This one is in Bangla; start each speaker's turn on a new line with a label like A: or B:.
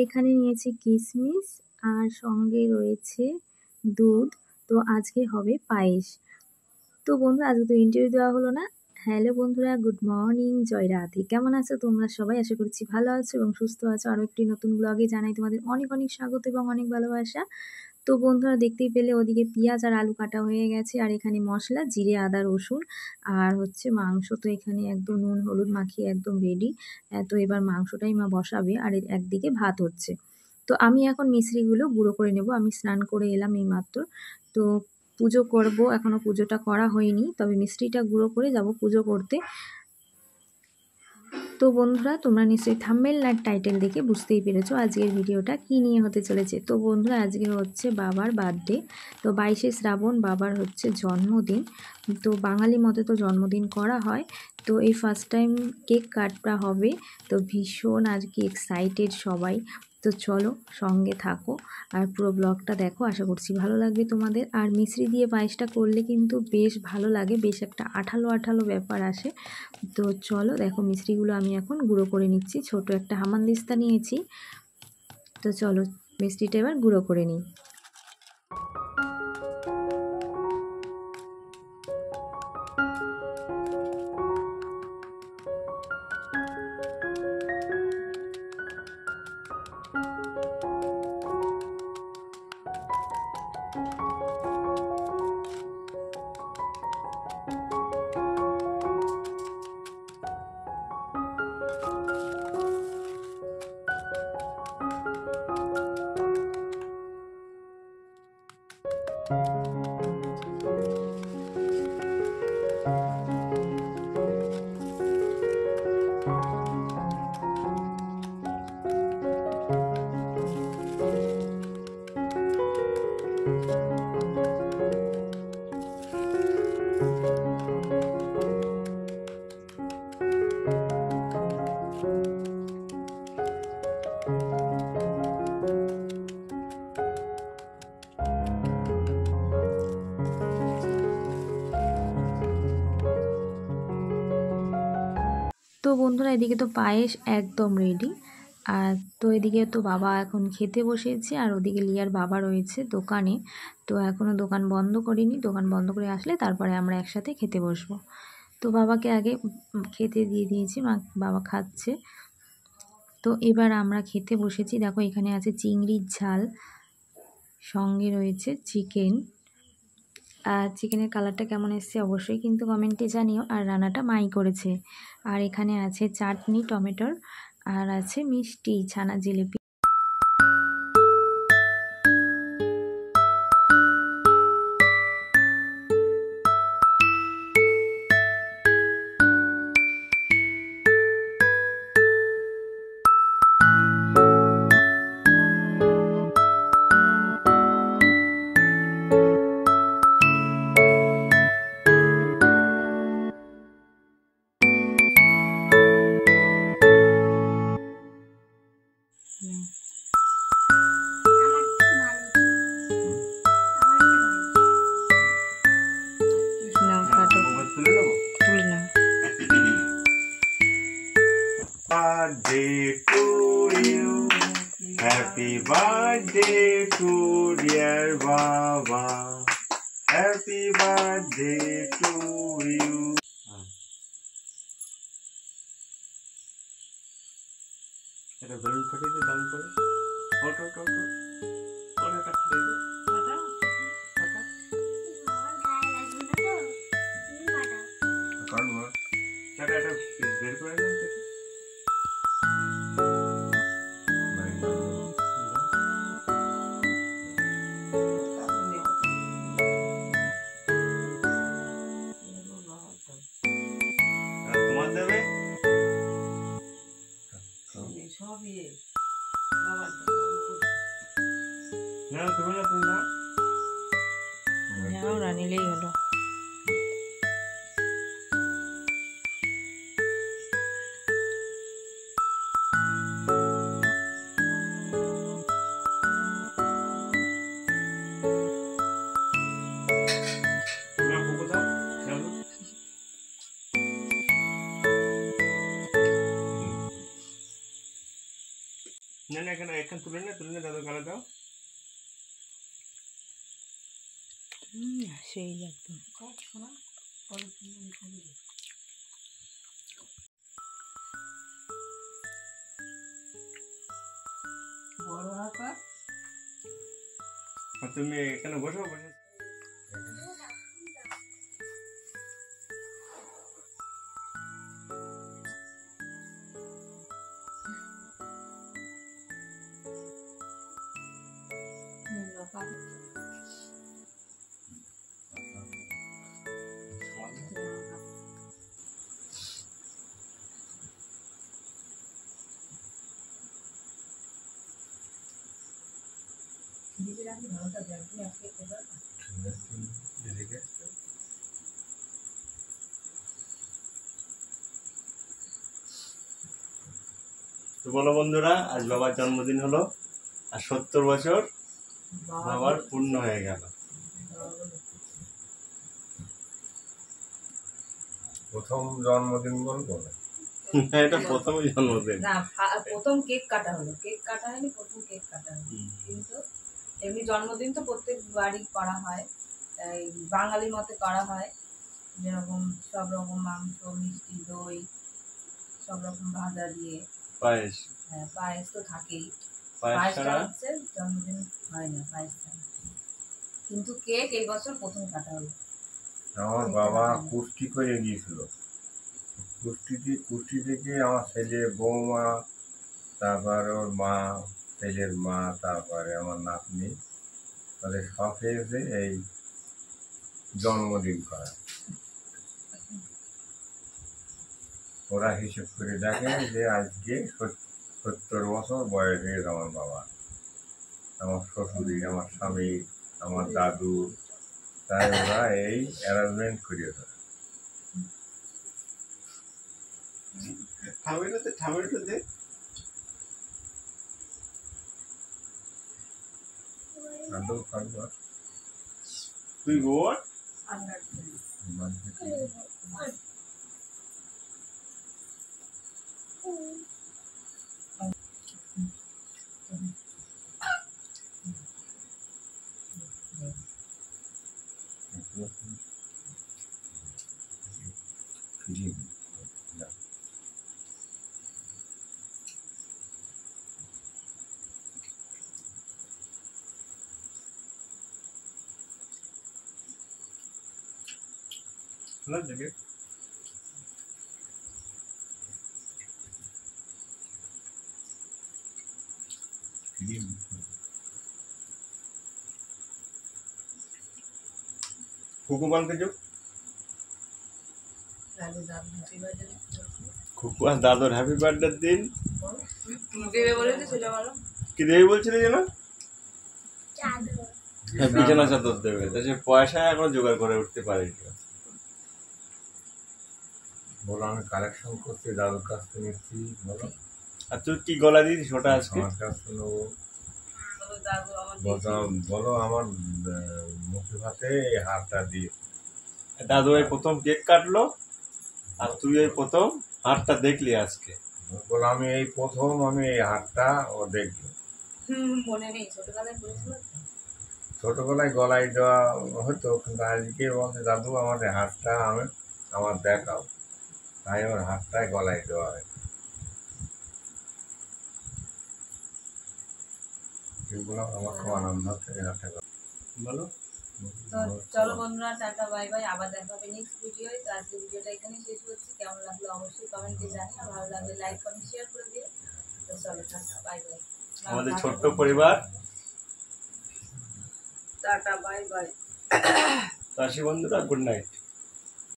A: এখানে নিয়েছি কিশমিশ আর সঙ্গে রয়েছে দুধ। তো আজকে হবে পায়েস। তো বন্ধুরা আজকে তো ইন্টারভিউ দেওয়া হলো না। হ্যালো বন্ধুরা, গুড মর্নিং, জয় রাধে। কেমন আছো তোমরা সবাই? আশা করছি ভালো আছো এবং সুস্থ আছো। আরও একটি নতুন ব্লগে জানাই তোমাদের অনেক অনেক স্বাগত এবং অনেক ভালোবাসা। তো বন্ধুরা দেখতেই পেলে ওদিকে পেঁয়াজ আর আলু কাটা হয়ে গেছে, আর এখানে মশলা জিরে আদা রসুন আর হচ্ছে মাংস। তো এখানে একদম নুন হলুদ মাখিয়ে একদম রেডি। তো এবার মাংসটাই মা বসাবে আর একদিকে ভাত হচ্ছে। তো আমি এখন মিশ্রিগুলো গুঁড়ো করে নেব। আমি স্নান করে এলাম এই মাত্র। তো পুজো করব, এখনও পুজোটা করা হয়নি, তবে মিষ্টিটা গুঁড়ো করে যাব পুজো করতে। তো বন্ধুরা তোমরা নিশ্চয়ই থাম্বনেল আর টাইটেল দেখে বুঝতেই পেরেছো আজকের ভিডিওটা কী নিয়ে হতে চলেছে। তো বন্ধুরা আজকে হচ্ছে বাবার বার্থডে। তো 22শে শ্রাবণ বাবার হচ্ছে জন্মদিন। তো বাঙালি মতে তো জন্মদিন করা হয়। তো এই ফার্স্ট টাইম কেক কাটা হবে। তো ভীষণ আজকে এক্সাইটেড সবাই। তো চলো সঙ্গে থাকো আর পুরো ব্লগটা দেখো, আশা করছি ভালো লাগবে তোমাদের। আর মিশ্রি দিয়ে পায়েসটা করলে কিন্তু বেশ ভালো লাগে, বেশ একটা আঠালো আঠালো ব্যাপার আসে। তো চলো দেখো মিশ্রিগুলো আমি এখন গুঁড়ো করে নিচ্ছি। ছোট একটা হামানদিস্তা নিয়েছি। তো চলো মিষ্টিটা এবার গুঁড়ো করে নিই। তো বন্ধুরা এদিকে তো পায়েস একদম রেডি। আর তো এদিকে তো বাবা এখন খেতে বসেছে, আর ওদিকে লিয়ার বাবা রয়েছে দোকানে। তো এখনও দোকান বন্ধ করিনি, দোকান বন্ধ করে আসলে তারপরে আমরা একসাথে খেতে বসবো। তো বাবাকে আগে খেতে দিয়ে দিয়েছি, বাবা খাচ্ছে। তো এবার আমরা খেতে বসেছি। দেখো এখানে আছে চিংড়ির ঝাল, সঙ্গে রয়েছে চিকেন। আর চিকেনের কালারটা কেমন এসছে অবশ্যই কিন্তু কমেন্টে জানিও। আর রান্নাটা মাই করেছে। আর এখানে আছে চাটনি টমেটোর, আর আছে মিষ্টি ছানা jalebi.
B: Birthday to you, happy birthday to dear Baba, happy birthday to you. এটা বেলুন ফাটিয়ে দিয়ে দাম করে ওটো ওটো ওটো ওটা ফাটিয়ে দে ফাটা ফাটা কারণ এটা এটা বের করে দাও থেকে তোমার দেবে সব ইয়ে বাবা না তুমি না যাও না নিলেই হলো। না না, এখানে এখানে তুলে নে দাদু গালে দাও।
A: সেই একদম
C: বড় হাঁকা
B: আর তুমি এখানে বসো বসে। তো বলো বন্ধুরা, আজ বাবার জন্মদিন হলো, আর 70 বছর বাবার পূর্ণ হয়ে গেল।
D: প্রথম জন্মদিন বলবো না,
B: এটা প্রথমই জন্মদিন
C: না, প্রথম কেক কাটা হলো, কেক কাটা হয়নি, প্রথম কেক কাটা হলো। কিন্তু এমনি জন্মদিন তো প্রত্যেক বাড়ি করা হয়, তাই বাঙালির মতে করা হয়, যেরকম সব রকম মাংস, মিষ্টি, দই, সব রকম ভাজা দিয়ে
B: পায়েস।
C: হ্যাঁ, পায়েস তো থাকেই।
B: পায়েস
C: পায়েসটা
B: ছাড়া
C: হচ্ছে জন্মদিন হয় না পায়েস ছাড়া। কিন্তু কেক এই বছর প্রথম কাটা হলো।
D: আমার বাবা কুষ্টি করে গিয়েছিল, কুষ্টি থেকে আমার ছেলে, বৌমা, তারপর ওর মা, ছেলের মা, তারপরে আমার নাতনি, তাদের শখে এসে এই জন্মদিন করা। ওরা হিসেব করে দেখে যে আজকে 70 বছর বয়স হয়েছে আমার বাবা, আমার শ্বশুরি, আমার স্বামী, আমার দাদু, তাই ওরা এই অ্যারেঞ্জমেন্ট করিয়েছে।
B: ঠামিটা দে। তুই গোয়ার না দেখে খুকুমানকে যোগ খুকুয়ার দাদুর হ্যাপি বার্থডে দিন।
C: দেবে বলেছে সেটা বলো।
B: কি দেবে বলছিলে যেন? হ্যাঁ, বিছানা চাদর দেবে। তা সে পয়সা এখনো জোগাড় করে উঠতে পারেনি।
D: বলো আমি কালেকশন করছি, দাদুর কাছ থেকে নিচ্ছি। বলো
B: আর তুই কি গলা দিয়েছিস ওটা আজকে?
D: আমার কাছ থেকে নেবো।
C: দাদু আমার
D: বলো আমার মুখে ভাতে এই হারটা দিয়ে।
B: দাদু এই প্রথম কেক কাটলো, আর তুই এই প্রথম হারটা দেখলি আজকে।
D: বলো আমি এই প্রথম আমি এই হারটা ও দেখবো।
C: মনে নেই, ছোটবেলায় করেছিল।
D: ছোটবেলায় গলায় দেওয়া হতো, কিন্তু আজকে বলছে দাদু আমার এই হারটা আমার দেখাও, তাই ওর হাতটায় গলায় দেওয়া হয়। এগুলো আমার খুব আনন্দ হচ্ছে এই হাতটা।
B: বলো
C: তো চলো বন্ধুরা, টাটা বাই বাই, আবার দেখা হবে নেক্সট ভিডিও। তো আজকে ভিডিওটা এখানে শেষ করছি। কেমন লাগলো অবশ্যই কমেন্টে জানিও, ভালো লাগলে লাইক কমেন্ট শেয়ার করে দিও। তো চলো টাটা বাই বাই,
B: আমাদের ছোট্ট পরিবার।
C: Tata bye bye.
B: তো আসি বন্ধুরা, গুড নাইট।